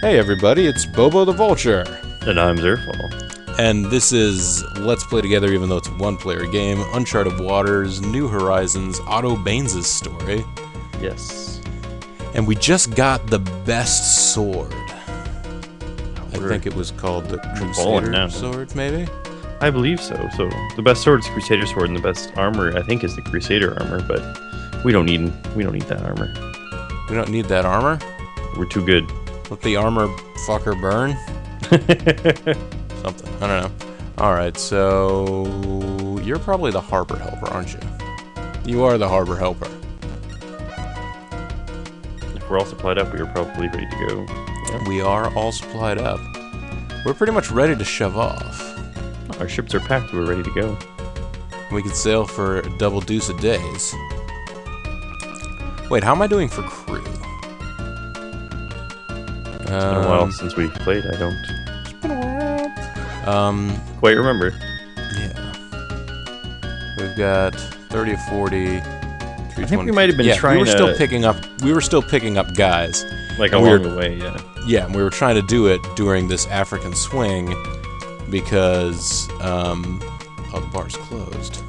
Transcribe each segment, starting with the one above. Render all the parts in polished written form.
Hey everybody, it's Bobo the Vulture. And I'm Zerfall. And this is Let's Play Together, even though it's a one-player game, Uncharted Waters, New Horizons, Otto Baines' story. Yes. And we just got the best sword. I think it was called the Crusader sword, maybe? I believe so. So the best sword is Crusader sword, and the best armor, I think, is the Crusader armor, but we don't need that armor. We don't need that armor? We're too good. Let the armor fucker burn? Something. I don't know. Alright, so... You're probably the harbor helper, aren't you? You are the harbor helper. If we're all supplied up, we are probably ready to go. Yep. We are all supplied up. We're pretty much ready to shove off. Our ships are packed, we're ready to go. We could sail for double deuce of days. Wait, how am I doing for crew? It's been a while since we played, I don't... It's been a while. Quite remember. Yeah. We've got 30 or 40... I think we might have been trying we were still picking up guys. Like along the way, yeah. Yeah, and we were trying to do it during this African swing because, oh, the bar's closed.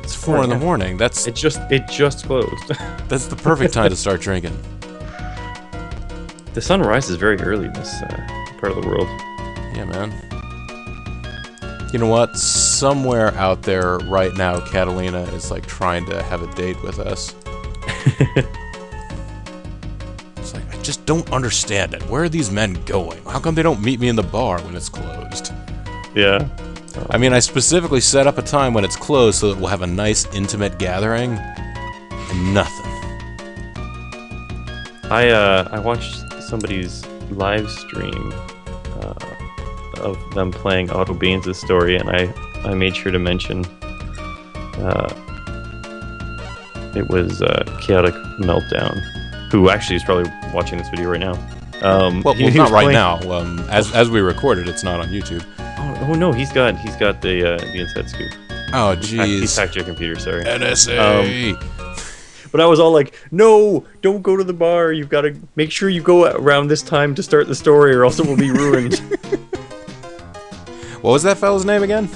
It's 4 in the morning. It just closed. That's the perfect time to start drinking. The sun rises very early in this part of the world. Yeah, man. You know what? Somewhere out there right now, Catalina is like trying to have a date with us. It's like, I just don't understand it. Where are these men going? How come they don't meet me in the bar when it's closed? Yeah. I mean, I specifically set up a time when it's closed so that we'll have a nice, intimate gathering. And nothing. I watched somebody's live stream of them playing Otto Baines' story, and I made sure to mention it was Chaotic Meltdown, who actually is probably watching this video right now. Well, not right now. As we recorded, it's not on YouTube. Oh no, he's got the inside scoop. Oh jeez. He's hacked your computer. Sorry. NSA. But I was all like, no, don't go to the bar. You've got to make sure you go around this time to start the story, or else it will be ruined. What was that fella's name again?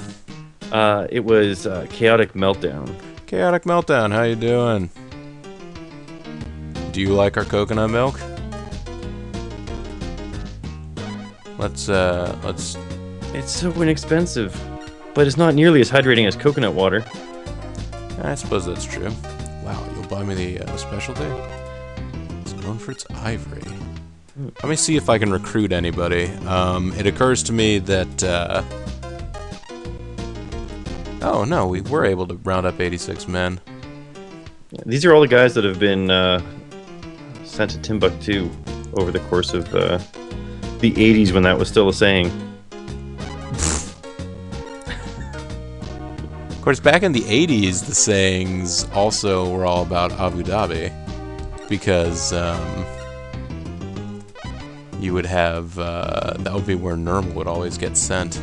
It was Chaotic Meltdown. Chaotic Meltdown, how you doing? Do you like our coconut milk? Let's... It's so inexpensive, but it's not nearly as hydrating as coconut water. I suppose that's true. Wow, you'll buy me the specialty? It's known for its ivory. Let me see if I can recruit anybody. It occurs to me that, oh no, we were able to round up 86 men. Yeah, these are all the guys that have been sent to Timbuktu over the course of the 80s, when that was still a saying. Of course, back in the 80s, the sayings also were all about Abu Dhabi, because you would have, that would be where Nermal would always get sent.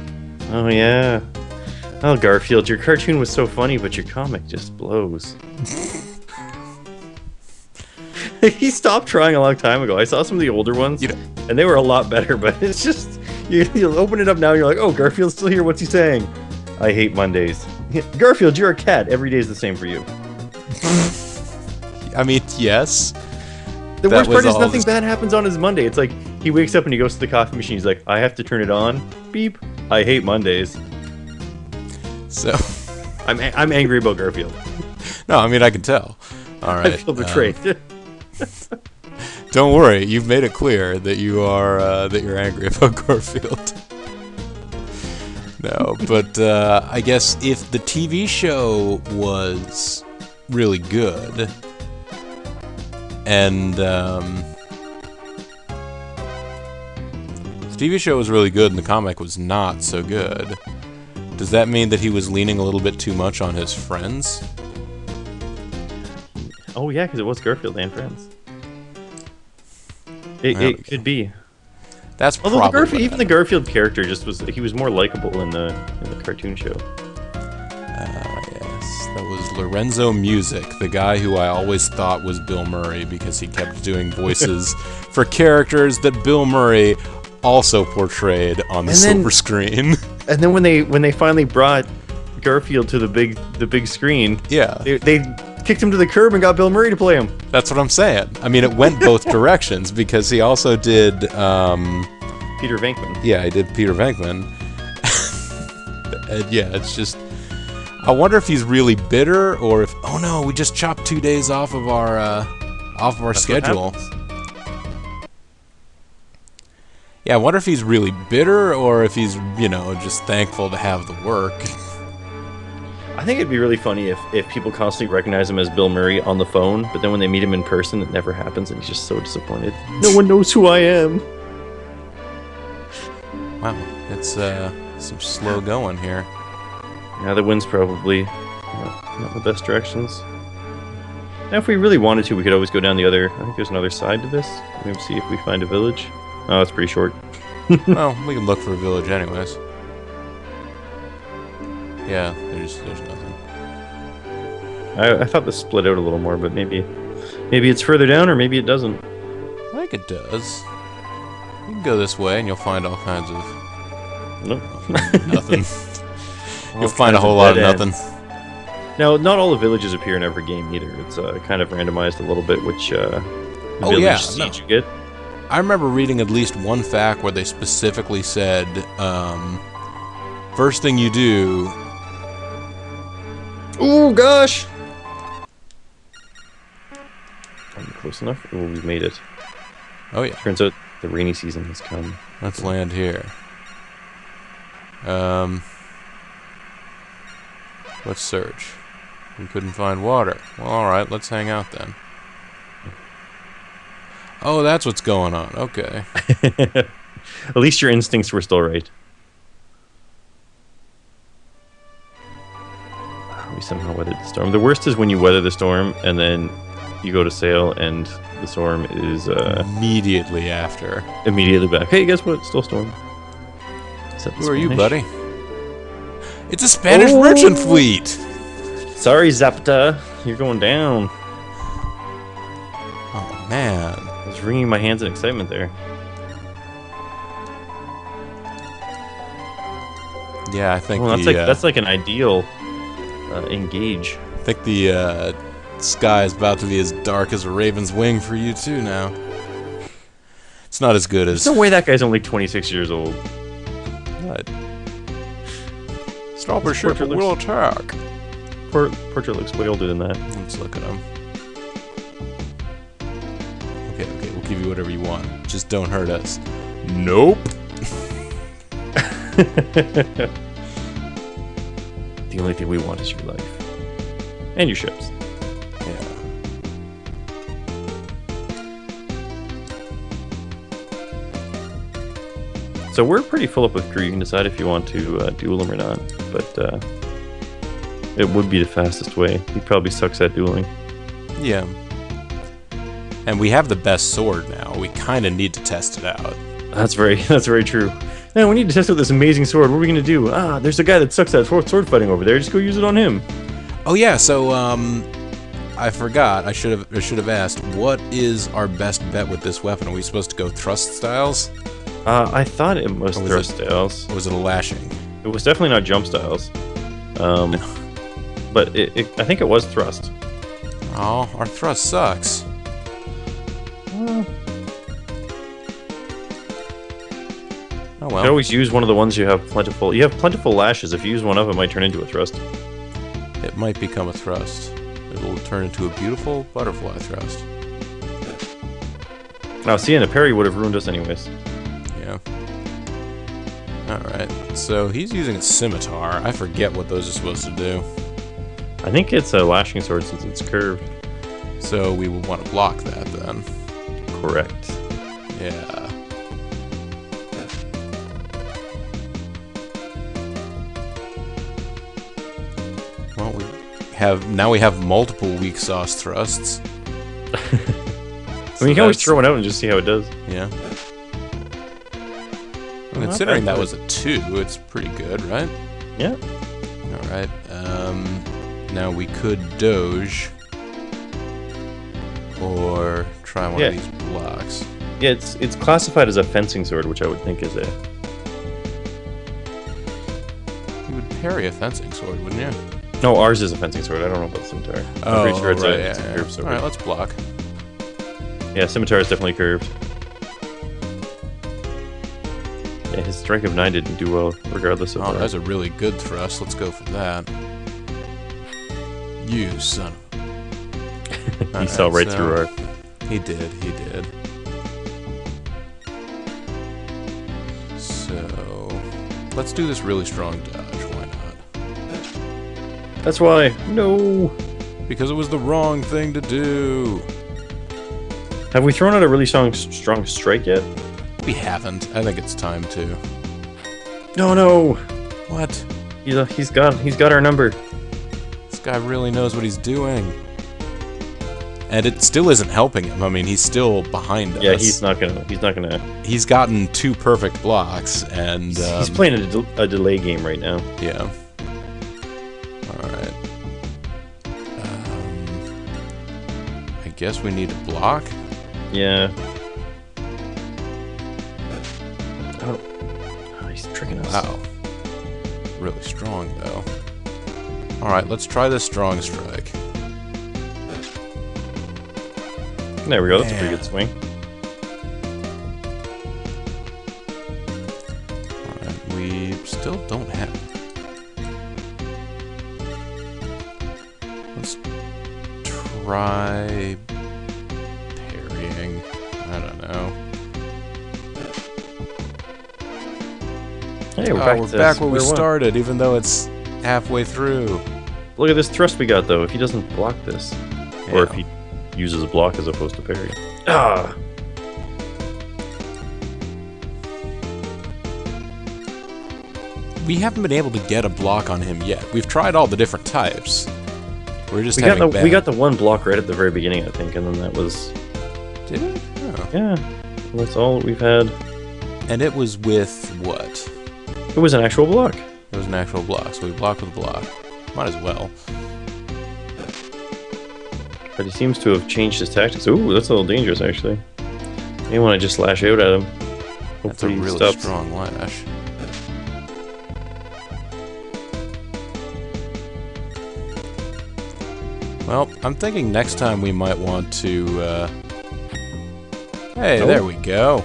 Oh yeah. Oh, Garfield, your cartoon was so funny, but your comic just blows. He stopped trying a long time ago. I saw some of the older ones, and they were a lot better, but it's just, you'll open it up now and you're like, oh, Garfield's still here, what's he saying? I hate Mondays. Garfield, you're a cat. Every day is the same for you. I mean, yes. The worst part is nothing bad happens on his Monday. It's like, he wakes up and he goes to the coffee machine. He's like, I have to turn it on. Beep. I hate Mondays. So, I'm angry about Garfield. No, I mean, I can tell. All right. I feel betrayed. Don't worry. You've made it clear that you are that you're angry about Garfield. No, but I guess if the TV show was really good, and the TV show was really good and the comic was not so good, does that mean that he was leaning a little bit too much on his friends? Oh yeah, because it was Garfield and friends. It could be. That's probably even the Garfield character he was more likable in the cartoon show. Yes, That was Lorenzo Music, the guy who I always thought was Bill Murray because he kept doing voices for characters that Bill Murray also portrayed on the silver screen. And then when they finally brought Garfield to the big screen, yeah, they kicked him to the curb and got Bill Murray to play him. That's what I'm saying. I mean, it went both directions because he also did Peter Venkman. Yeah, he did Peter Venkman. And yeah, it's just, I wonder if he's really bitter or if, oh no, we just chopped 2 days off of our schedule. Yeah, I wonder if he's really bitter or if he's, just thankful to have the work. I think it'd be really funny if people constantly recognize him as Bill Murray on the phone, but then when they meet him in person, it never happens, and he's just so disappointed. No one knows who I am. Wow, it's some slow going here. Yeah, the wind's probably not the best directions. Now, if we really wanted to, we could always go down the other. I think there's another side to this. Maybe see if we find a village. Oh, it's pretty short. Well, we can look for a village anyways. Yeah, there's nothing. I thought this split out a little more, but maybe it's further down, or maybe it doesn't. I think it does. You can go this way, and you'll find all kinds of... Nope. Nothing. You'll find a whole lot of nothing. Now, not all the villages appear in every game either. It's kind of randomized a little bit which village seed you get. I remember reading at least one fact where they specifically said, first thing you do... Oh gosh! Are we close enough? Oh, we've made it. Oh yeah. Turns out the rainy season has come. Let's land here. Let's search. We couldn't find water. Well, alright, let's hang out then. Oh, that's what's going on. Okay. At least your instincts were still right. We somehow weathered the storm. The worst is when you weather the storm and then you go to sail and the storm is immediately after. Immediately back. Hey, guess what? Still storm. Who are you, buddy? It's a Spanish merchant fleet! Sorry, Zapata. You're going down. Oh, man. I was wringing my hands in excitement there. Yeah, I think that's like an ideal engage. I think the sky is about to be as dark as a raven's wing for you too now. It's not as good as... There's no way that guy's only 26 years old. What? Stop our ship and we'll attack. Portrait looks way older than that. Let's look at him. Okay, we'll give you whatever you want. Just don't hurt us. Nope. The only thing we want is your life. And your ships. Yeah. So we're pretty full up with crew. You can decide if you want to duel them or not. But it would be the fastest way. He probably sucks at dueling. Yeah. And we have the best sword now. We kind of need to test it out. That's very true. Man, we need to test out this amazing sword. What are we gonna do? Ah, there's a guy that sucks at sword fighting over there. Just go use it on him. Oh yeah. So I forgot. I should have asked. What is our best bet with this weapon? Are we supposed to go thrust styles? I thought it was thrust styles. Or was it a lashing? It was definitely not jump styles. But I think it was thrust. Oh, our thrust sucks. Oh well. You can always use one of the ones you have plentiful. You have plentiful lashes. If you use one of them, it might turn into a thrust. It might become a thrust. It will turn into a beautiful butterfly thrust. Now, seeing a parry would have ruined us anyways. Yeah. Alright, so he's using a scimitar. I forget what those are supposed to do. I think it's a lashing sword since it's curved. So we will want to block that then. Correct. Yeah. Well, we have multiple weak sauce thrusts. I mean, you can always throw one out and just see how it does. Yeah. Considering that was a 2, it's pretty good, right? Yeah. Alright, Now we could doge, or try one of these blocks. Yeah, it's classified as a fencing sword, which I would think is a... You would parry a fencing sword, wouldn't you? No, ours is a fencing sword. I don't know about the scimitar. I'm pretty sure it's a curved sword. Alright, let's block. Yeah, scimitar is definitely curved. Yeah, his strike of 9 didn't do well, regardless of... Oh, that's a really good thrust. Let's go for that. You son of a... He saw right through our... He did. So... Let's do this really strong dodge. Why not? That's why. No! Because it was the wrong thing to do. Have we thrown out a really strong strike yet? We haven't. I think it's time to. No! What? He's got our number. This guy really knows what he's doing. And it still isn't helping him. I mean, he's still behind us. Yeah, he's not gonna... He's gotten 2 perfect blocks, and... he's playing a delay game right now. Yeah. Alright. I guess we need a block? Yeah. Oh, he's tricking us. Wow. Really strong, though. Alright, let's try this strong strike. There we go, that's a pretty good swing. Alright, we still don't have... Let's try... parrying. I don't know. Hey, we're back where we started, even though it's halfway through. Look at this thrust we got, though, if he doesn't block this. Yeah. Or if he uses a block as opposed to parry. Ah! We haven't been able to get a block on him yet. We've tried all the different types. We're just having bad... We got the one block right at the very beginning, I think, and then that was... Did it? Oh. Yeah. That's all we've had. And it was with what? It was an actual block. It was an actual block, so we blocked with a block. Might as well. But he seems to have changed his tactics. Ooh, that's a little dangerous, actually. You want to just lash out at him. That's a really strong lash. Well, I'm thinking next time we might want to, Hey, there we go.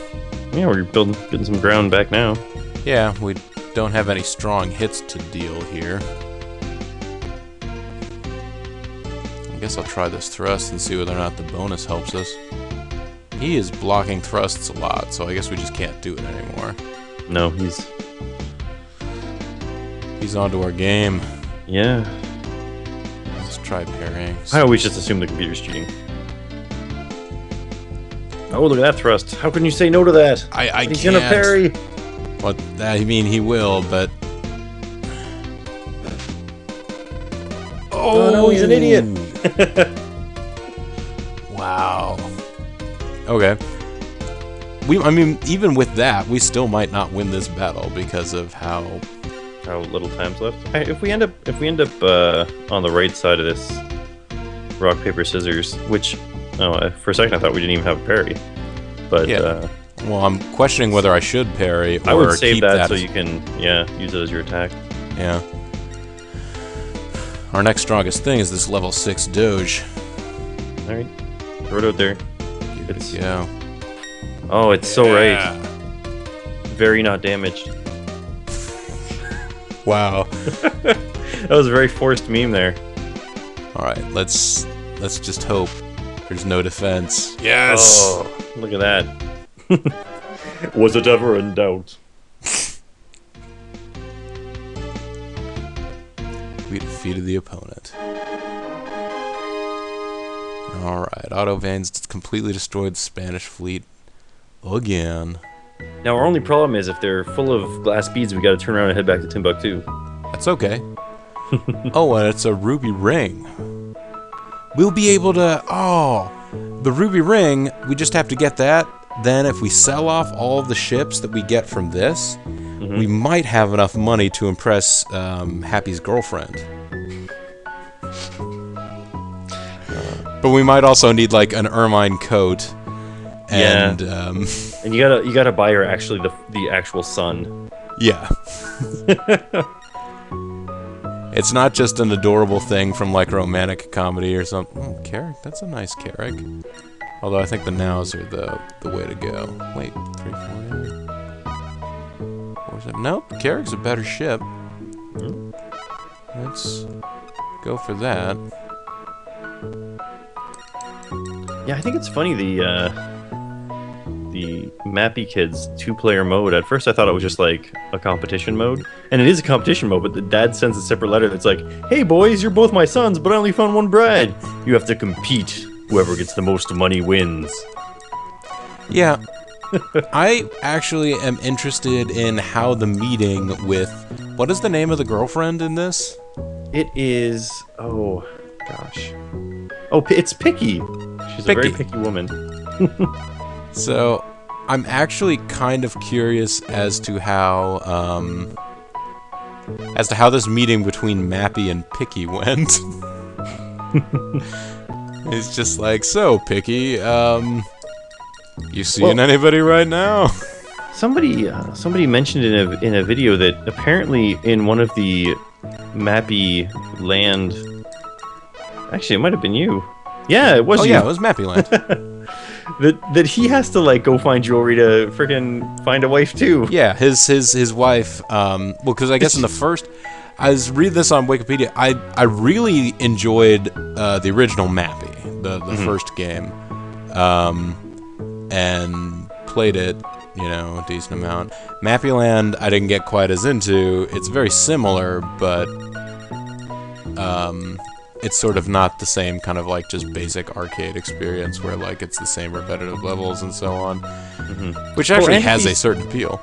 Yeah, we're getting some ground back now. Yeah, we don't have any strong hits to deal here. I guess I'll try this thrust and see whether or not the bonus helps us. He is blocking thrusts a lot, so I guess we just can't do it anymore. No, he's onto our game. Yeah. Let's try parrying. I always just assume the computer's cheating. Oh, look at that thrust. How can you say no to that? I He's can't. Gonna parry. What? I mean, he will, but... Oh, no, he's an idiot. Wow. Okay. I mean, even with that, we still might not win this battle because of how little time's left. If we end up on the right side of this rock paper scissors, which for a second I thought we didn't even have a parry, but yeah. Well, I'm questioning whether I should parry or I would save keep that so you can use it as your attack. Yeah. Our next strongest thing is this level 6 Doge. All right, throw it out there. Yeah. Oh, it's so right. Very not damaged. Wow. That was a very forced meme there. All right, let's just hope there's no defense. Yes. Oh, look at that. Was it ever in doubt? We defeated the opponent. Alright, Otto Van's completely destroyed the Spanish fleet again. Now our only problem is if they're full of glass beads, we gotta turn around and head back to Timbuktu. That's okay. Oh, and it's a ruby ring. We'll be able to... Oh, the ruby ring, we just have to get that. Then if we sell off all of the ships that we get from this, we might have enough money to impress Happy's girlfriend. But we might also need like an ermine coat. And and you gotta buy her actually the actual sun. Yeah. It's not just an adorable thing from like a romantic comedy or something. Oh, Carrick, that's a nice Carrick. Although I think the nows are the way to go. Wait, 348. 47. Nope, Carrick's a better ship. Let's go for that. Yeah, I think it's funny the Mappy Kids 2-player mode. At first I thought it was just like a competition mode. And it is a competition mode, but the dad sends a separate letter that's like, "Hey boys, you're both my sons, but I only found one bride. You have to compete. Whoever gets the most money wins." Yeah. I actually am interested in how the meeting with... What is the name of the girlfriend in this? It is... Oh, gosh. Oh, it's Picky. She's a very picky woman. So, I'm actually kind of curious as to how this meeting between Mappy and Picky went. It's just like, so Picky, you seeing anybody right now? Somebody mentioned in a video that apparently in one of the Mappy Land... Actually, it might have been you. Yeah, it was you. Oh yeah, it was Mappy Land. that he has to like go find jewelry to freaking find a wife too. Yeah, his wife. Well, because I guess in the first, I was reading this on Wikipedia. I really enjoyed the original Mappy, the first game, and played it, a decent amount. Mappy Land I didn't get quite as into. It's very similar, but it's sort of not the same kind of like just basic arcade experience where like it's the same repetitive levels and so on, which actually has a certain appeal.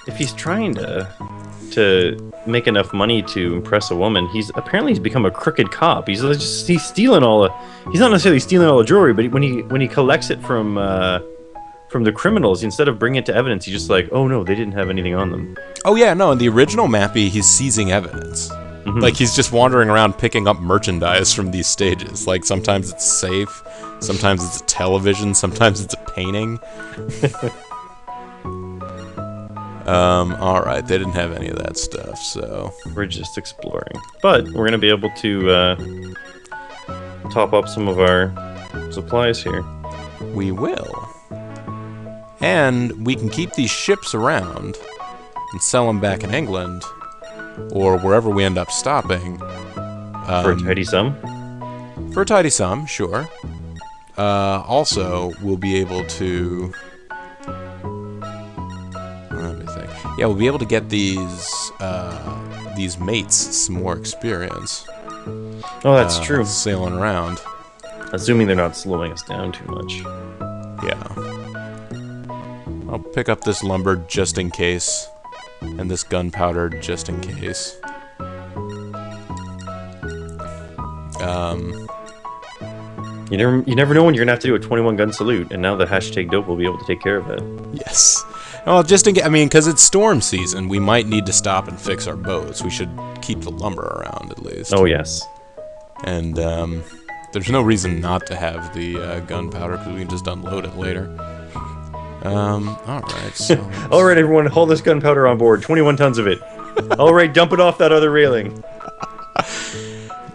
If he's trying to make enough money to impress a woman, he's become a crooked cop. He's stealing he's not necessarily stealing all the jewelry, but when he collects it from the criminals, instead of bringing it to evidence, he's just like, oh no, they didn't have anything on them. Oh yeah, no, in the original Mappy, he's seizing evidence. Like, he's just wandering around picking up merchandise from these stages. Like, sometimes it's safe, sometimes it's a television, sometimes it's a painting. Alright, they didn't have any of that stuff, so... We're just exploring. But we're gonna be able to, top up some of our supplies here. We will. And we can keep these ships around and sell them back in England... or wherever we end up stopping. For a tidy sum? For a tidy sum, sure. Also, we'll be able to... Let me think. Yeah, we'll be able to get these mates some more experience. Oh, that's true. Sailing around. Assuming they're not slowing us down too much. Yeah. I'll pick up this lumber just in case. And this gunpowder just in case. You never know when you're gonna have to do a 21 gun salute, and now the hashtag dope will be able to take care of it. Yes. Well, just in case, because it's storm season, we might need to stop and fix our boats. We should keep the lumber around at least. Oh yes. And there's no reason not to have the gunpowder because we can just unload it later. Alright, so... Alright, everyone, haul this gunpowder on board. 21 tons of it. Alright, dump it off that other railing.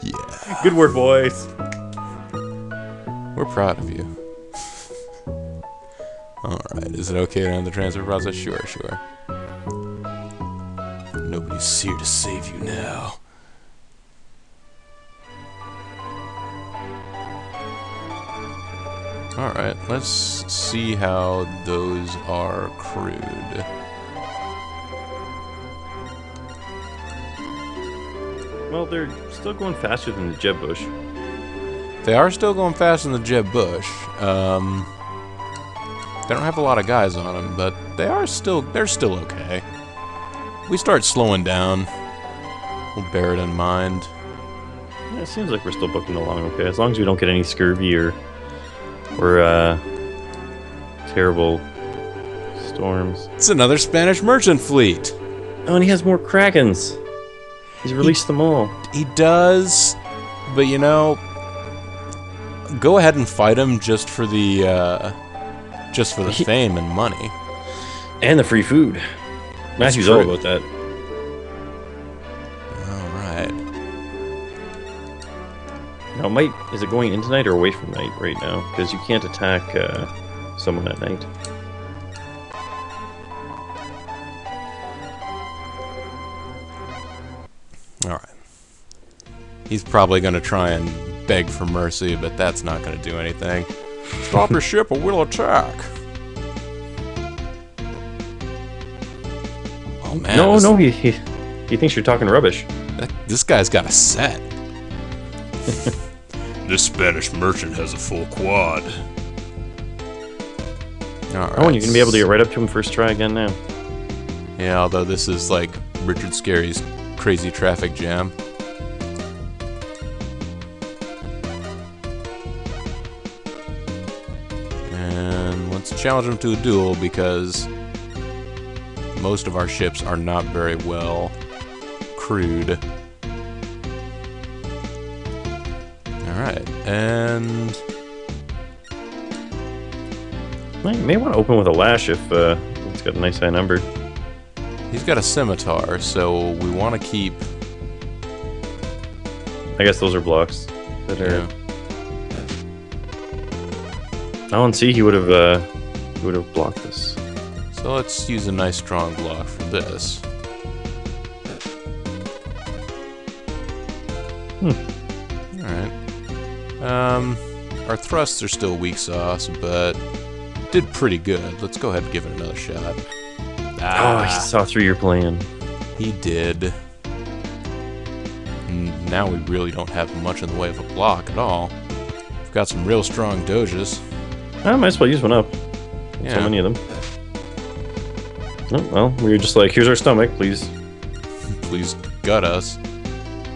Yeah. Good work, boys. We're proud of you. Alright, is it okay to end the transfer process? Sure. Nobody's here to save you now. Alright, let's see how those are crewed. Well, they're still going faster than the Jeb Bush. They are still going faster than the Jeb Bush. They don't have a lot of guys on them, but they're still okay. We start slowing down. We'll bear it in mind. Yeah, it seems like we're still booking along okay, as long as we don't get any scurvy or terrible storms. It's another Spanish merchant fleet. Oh, and he has more Krakens. He's released them all. He does, But you know, go ahead and fight him just for the fame and money. And the free food. Matthew's all about that. Alright. Now, is it going into night or away from night right now? Because you can't attack someone at night. Alright. He's probably going to try and beg for mercy, but that's not going to do anything. Stop your ship or we'll attack. Oh man. No, he thinks you're talking rubbish. This guy's got a set. This Spanish merchant has a full quad. Alright. Oh, and you're going to be able to get right up to him first try again now. Yeah, although this is like Richard Scarry's crazy traffic jam. And let's challenge him to a duel because most of our ships are not very well crewed. Alright, and You may want to open with a lash if it's got a nice high number. he's got a scimitar, so we want to keep... I guess those are blocks that are. Yeah. Oh, and see, he would have blocked this. So let's use a nice strong block for this. Alright. Our thrusts are still weak sauce, but did pretty good. Let's go ahead and give it another shot. Oh, he saw through your plan. He did. Now we really don't have much in the way of a block at all. We've got some real strong doges. I might as well use one up. Yeah. So many of them. Oh, well, we were just like, here's our stomach, please. Please gut us.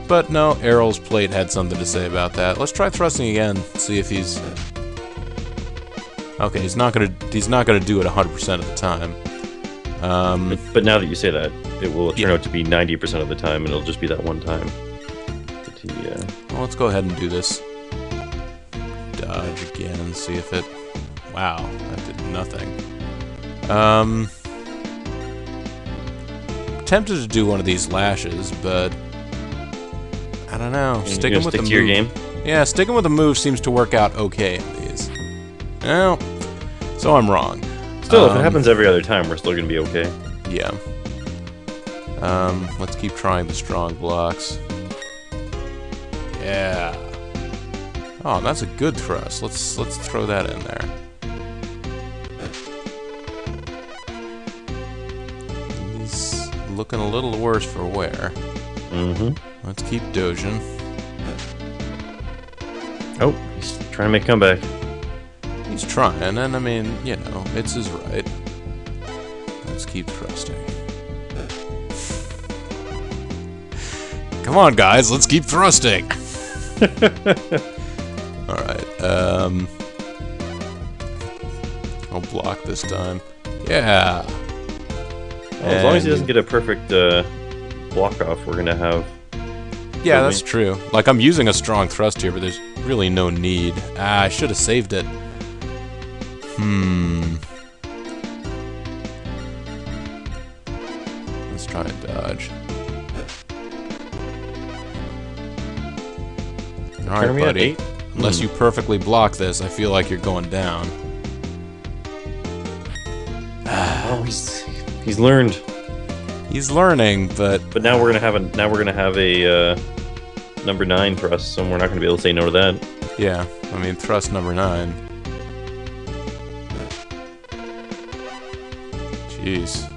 But no, Errol's plate had something to say about that. Let's try thrusting again. See if he's... Okay, he's not gonna do it 100% of the time. But now that you say that, it will turn out to be 90% of the time, and it'll just be that one time. That he, Well, let's go ahead and do this. Dodge again and see if it... Wow, that did nothing. Tempted to do one of these lashes, but I don't know. Sticking with the move. your game? Yeah, sticking with the move seems to work out okay in these. Well, so I'm wrong. Still, if it happens every other time, we're still gonna be okay. Yeah. Let's keep trying the strong blocks. Yeah. Oh, that's a good thrust. Let's throw that in there. He's looking a little worse for wear. Mm-hmm. Let's keep dojing. Oh, he's trying to make a comeback. He's trying, and I mean, you know, it's his right. Let's keep thrusting. Come on, guys, let's keep thrusting. Alright, I'll block this time. Yeah! Well, as long as he doesn't get a perfect block off, we're gonna have... Yeah, that's true. Like, I'm using a strong thrust here, but there's really no need. I should have saved it. Let's try and dodge. Alright, buddy. Unless you perfectly block this, I feel like you're going down. Oh, he's learned. He's learning, but now we're gonna have a number 9 thrust, so we're not gonna be able to say no to that. yeah, I mean thrust number 9. Jeez.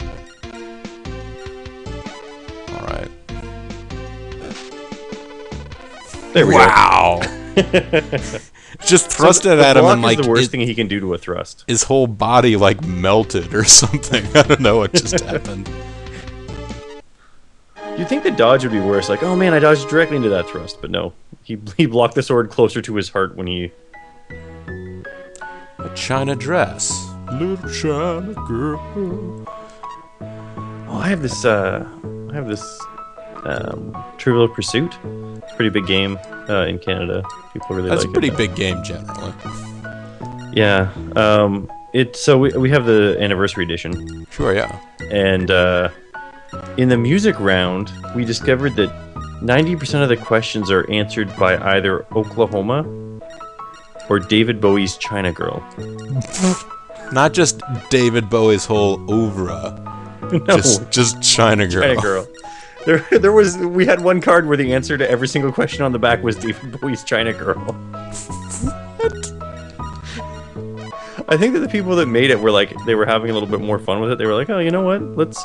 Alright. There we go. Just thrusted at him and like the worst thing he can do to a thrust. His whole body like melted or something. I don't know what just happened. You'd think the dodge would be worse, like, oh man, I dodged directly into that thrust, but no. He blocked the sword closer to his heart when he... A China dress. Little China girl. Oh, I have this Trivial Pursuit. It's a pretty big game in Canada. People really That's like a pretty it. big game generally. Yeah. So we have the anniversary edition, Sure, yeah. and in the music round, we discovered that 90% of the questions are answered by either Oklahoma or David Bowie's China Girl. Not just David Bowie's whole oeuvre. No, Just China Girl. China Girl. We had one card where the answer to every single question on the back was David Bowie's China Girl. I think that the people that made it were like, they were having a little bit more fun with it. They were like, oh, you know what? Let's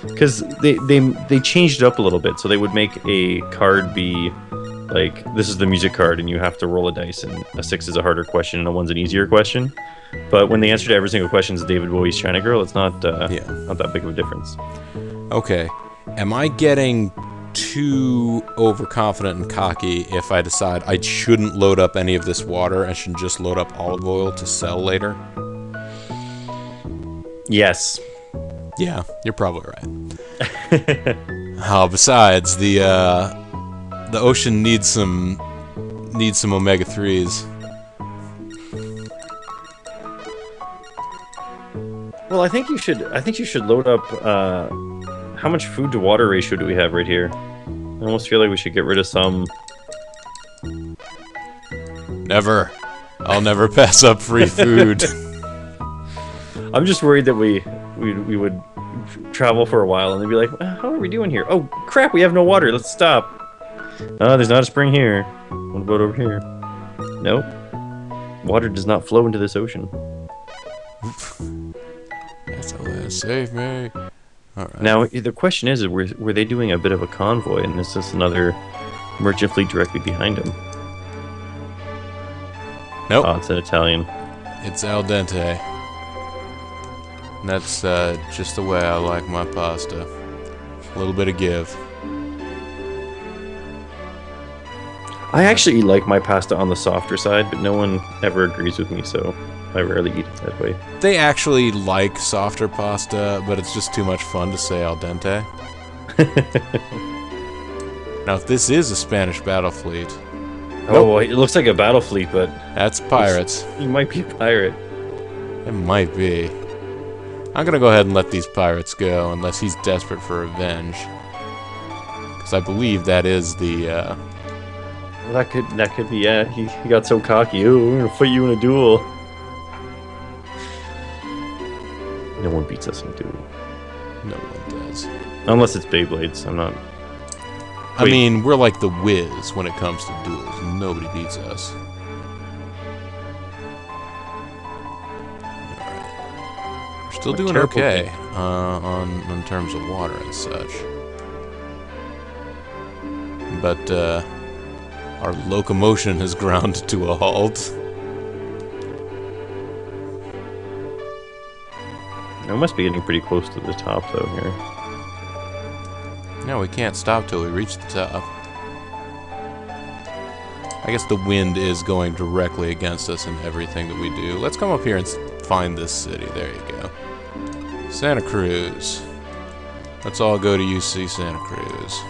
because they changed it up a little bit, so they would make a card be like, this is the music card, and you have to roll a dice, and a 6 is a harder question, and a 1's an easier question. But when the answer to every single question is David Bowie's China Girl, it's not not that big of a difference. Okay. Am I getting too overconfident and cocky if I decide I shouldn't load up any of this water and should just load up olive oil to sell later? Yes. Yeah, you're probably right. Besides, the ocean needs some omega-3s. Well, I think you should load up. How much food to water ratio do we have right here? I almost feel like we should get rid of some. Never. I'll never pass up free food. I'm just worried that we would travel for a while and they'd be like, how are we doing here? Oh crap, we have no water. Let's stop. Oh, there's not a spring here. What about over here? Nope. Water does not flow into this ocean. SOS, save me. All right. Now, the question is, were they doing a bit of a convoy, and is this another merchant fleet directly behind them? Nope. Oh, it's an Italian. It's al dente. And that's just the way I like my pasta. A little bit of give. I actually like my pasta on the softer side, but no one ever agrees with me, so I rarely eat it that way. They actually like softer pasta, but it's just too much fun to say al dente. Now, if this is a Spanish battle fleet... Oh, it looks like a battle fleet, but... That's pirates. You might be a pirate. It might be. I'm gonna go ahead and let these pirates go, unless he's desperate for revenge. Because I believe that is the, Well, that could be, yeah. He got so cocky. Oh, we're gonna fight you in a duel. No one beats us in a duel. No one does. Unless it's Beyblades. I'm not... I mean, we're like the Wiz when it comes to duels. Nobody beats us. Alright. We're still doing okay on terms of water and such. But our locomotion has ground to a halt. I must be getting pretty close to the top, though, here. No, we can't stop till we reach the top. I guess the wind is going directly against us in everything that we do. Let's come up here and find this city. There you go. Santa Cruz. Let's all go to UC Santa Cruz.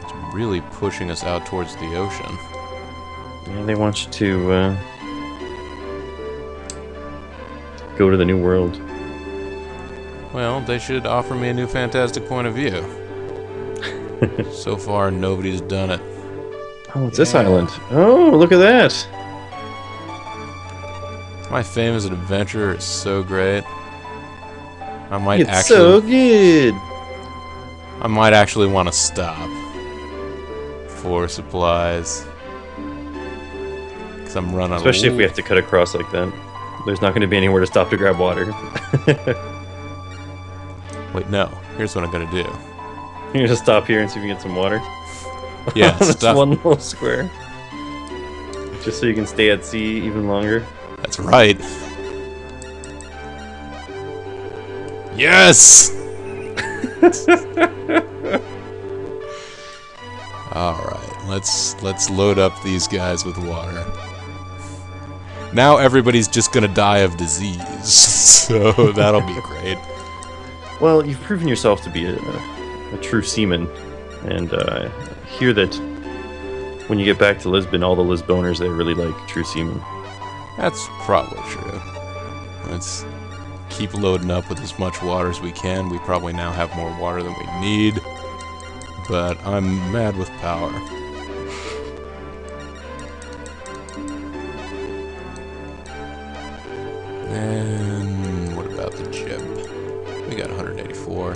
It's really pushing us out towards the ocean. Yeah, they want you to go to the New World. Well, they should offer me a new fantastic point of view. So far, nobody's done it. Oh, what's this island? Oh, look at that! My fame as an adventurer is so great. I might It's so good! I might actually want to stop for supplies. Because I'm running. Especially if we have to cut across like that. There's not going to be anywhere to stop to grab water. Wait, no. Here's what I'm gonna do. You're going to stop here and see if we can get some water? Yeah, That's stop. one little square. Just so you can stay at sea even longer. That's right. Yes! Alright, let's load up these guys with water. Now everybody's just gonna die of disease, so that'll be great. Well, you've proven yourself to be a true seaman, and hear that when you get back to Lisbon, all the Lisboners, they really like true seamen. That's probably true. Let's keep loading up with as much water as we can. We probably now have more water than we need, but I'm mad with power. And what about the jib? We got 184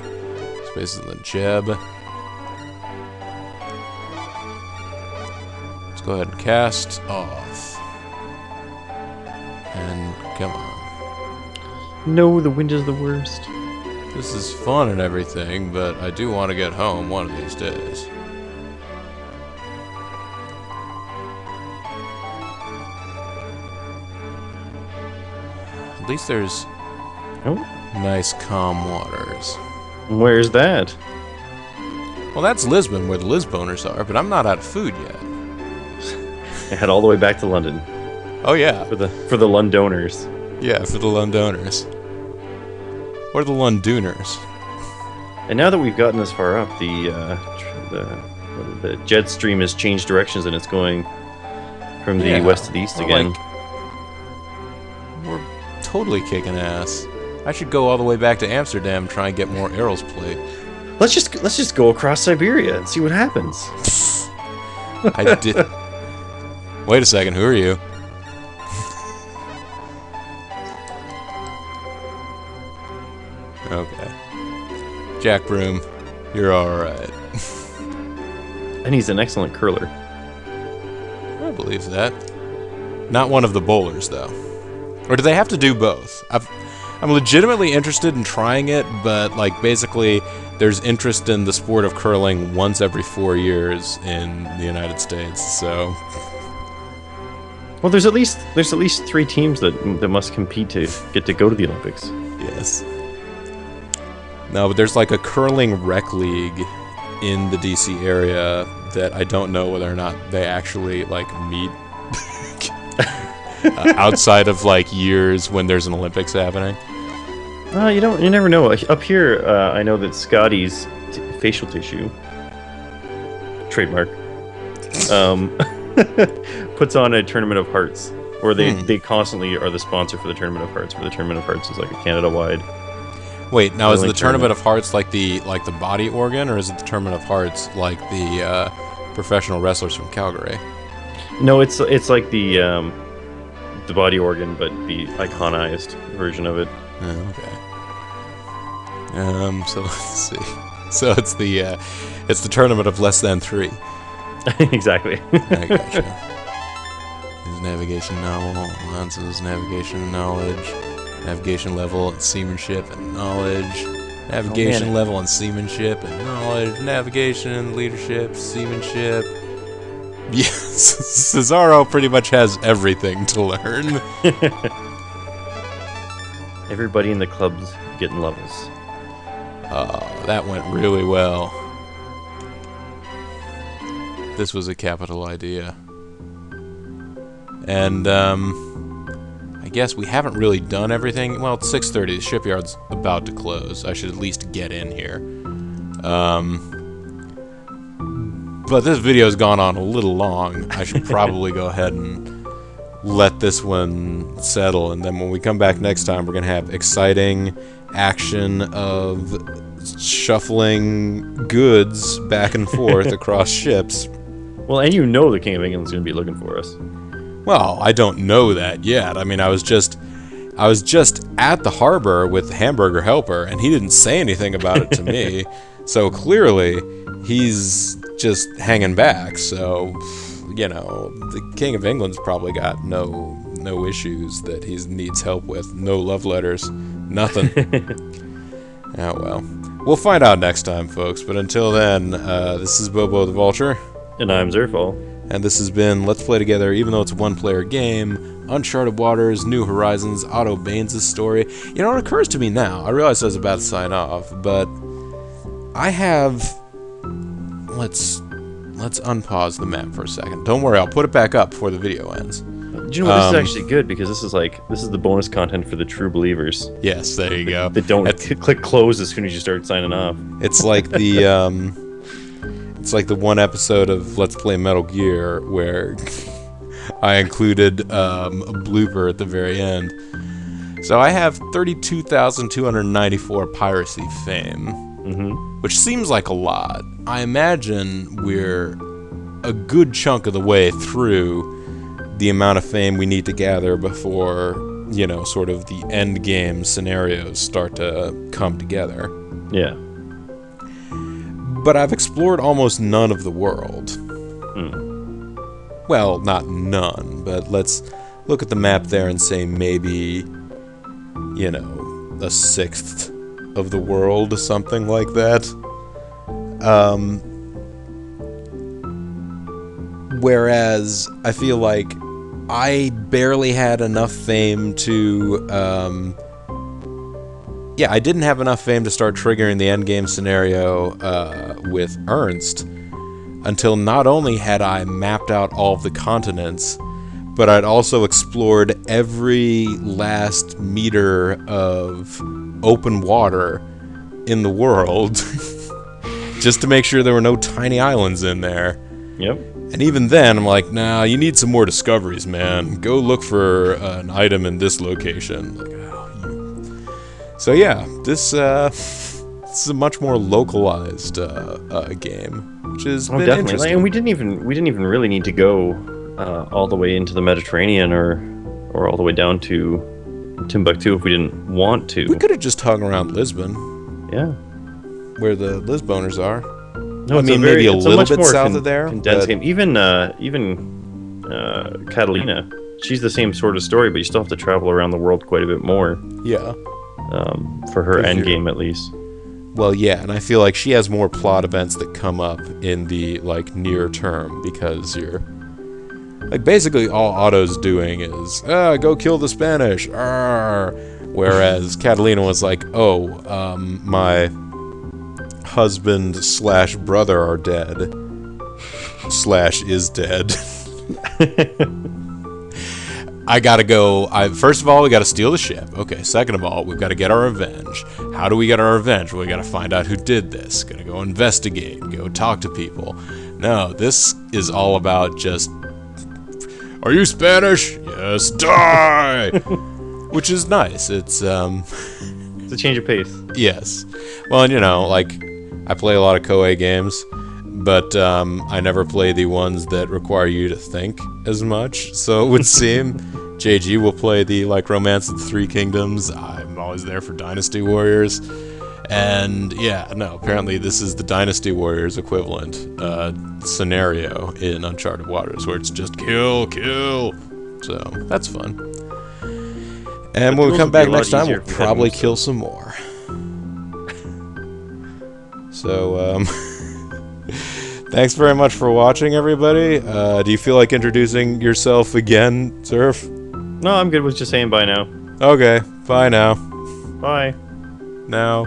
spaces in the jib. Let's go ahead and cast off. And come on. No, the wind is the worst. This is fun and everything, but I do want to get home one of these days. At least there's nice calm waters. Where's that? Well, that's Lisbon, where the Lisboners are, but I'm not out of food yet. I head all the way back to London. Oh yeah, For the Londoners. yeah, for the Londoners. Or the Londoners. And now that we've gotten this far up, the jet stream has changed directions and it's going from the west to the east again. We're totally kicking ass. I should go all the way back to Amsterdam and try and get more Arrow's plate. Let's just go across Siberia and see what happens. I did. Wait a second, who are you? Okay. Jack Broom, you're alright. And he's an excellent curler. I believe that. Not one of the bowlers, though. Or do they have to do both? I'm legitimately interested in trying it, but, like, basically, there's interest in the sport of curling once every 4 years in the United States, so... Well, there's at least 3 teams that must compete to get to go to the Olympics. Yes. No, but there's, like, a curling rec league in the DC area that I don't know whether or not they actually, like, meet outside of, like, years when there's an Olympics happening. You never know. Up here, I know that Scotty's facial tissue trademark puts on a Tournament of Hearts, or they constantly are the sponsor for the Tournament of Hearts, where the Tournament of Hearts is like a Canada-wide. Wait, now is the Tournament of Hearts like the body organ, or is it the Tournament of Hearts like the professional wrestlers from Calgary? No, it's like the body organ, but the iconized version of it. Oh, okay. So let's see. So it's the Tournament of less than 3. Exactly. I gotcha. His navigation novel, Lance's navigation knowledge, navigation level and seamanship and knowledge, navigation level and seamanship and knowledge, navigation and leadership, seamanship. Yes, Cesaro pretty much has everything to learn. Everybody in the club's getting levels. That went really well. This was a capital idea. And, I guess we haven't really done everything. Well, it's 6:30. The shipyard's about to close. I should at least get in here. But this video's gone on a little long. I should probably go ahead and let this one settle, and then when we come back next time, we're going to have exciting action of shuffling goods back and forth across ships. Well, and you know the King of England's going to be looking for us. Well, I don't know that yet. I mean, I was just at the harbor with Hamburger Helper, and he didn't say anything about it to me. So clearly, he's just hanging back. So, you know, the King of England's probably got no issues that he needs help with. No love letters. Nothing. Oh, well. We'll find out next time, folks. But until then, this is Bobo the Vulture. And I'm Zerfall. And this has been Let's Play Together, even though it's a one-player game, Uncharted Waters, New Horizons, Otto Baines' story. You know, it occurs to me now, I realize I was about to sign off, but I have... Let's unpause the map for a second. Don't worry, I'll put it back up before the video ends. Do you know what? This is actually good because this is the bonus content for the true believers. Yes, there you go. That don't click close as soon as you start signing off. It's like the one episode of Let's Play Metal Gear where I included a blooper at the very end. So I have 32,294 piracy fame, which seems like a lot. I imagine we're a good chunk of the way through the amount of fame we need to gather before, sort of the end game scenarios start to come together. Yeah. But I've explored almost none of the world. Well, not none, but let's look at the map there and say maybe, a sixth of the world, something like that. Whereas I feel like I barely had enough fame to, I didn't have enough fame to start triggering the endgame scenario with Ernst until not only had I mapped out all of the continents, but I'd also explored every last meter of open water in the world just to make sure there were no tiny islands in there. Yep. And even then, I'm like, nah, you need some more discoveries, man. Go look for an item in this location. So yeah, this is a much more localized game, which is definitely. interesting. And we didn't even really need to go all the way into the Mediterranean or all the way down to Timbuktu if we didn't want to. We could have just hung around Lisbon. Yeah. Where the Lisboners are. No, maybe a little bit south of there. Condensed game. Even Catalina, she's the same sort of story, but you still have to travel around the world quite a bit more. Yeah. For her end game, at least. Well, yeah, and I feel like she has more plot events that come up in the near term because you're basically all Otto's doing is go kill the Spanish. Whereas Catalina was like, my husband / brother are dead / is dead. I gotta go. First of all, we gotta steal the ship. Okay, second of all, we've gotta get our revenge. How do we get our revenge? Well, we gotta find out who did this. Gonna go investigate, go talk to people. No, this is all about just, are you Spanish? Yes, die! Which is nice. It's a change of pace. Yes. Well, and I play a lot of Koei games, but I never play the ones that require you to think as much. So it would seem JG will play the Romance of the Three Kingdoms. I'm always there for Dynasty Warriors. And apparently this is the Dynasty Warriors equivalent scenario in Uncharted Waters, where it's just kill. So that's fun. And when we come back next time, we'll probably kill some more. So, thanks very much for watching, everybody. Do you feel like introducing yourself again, Surf? No, I'm good with just saying bye now. Okay, bye now. Bye. Now.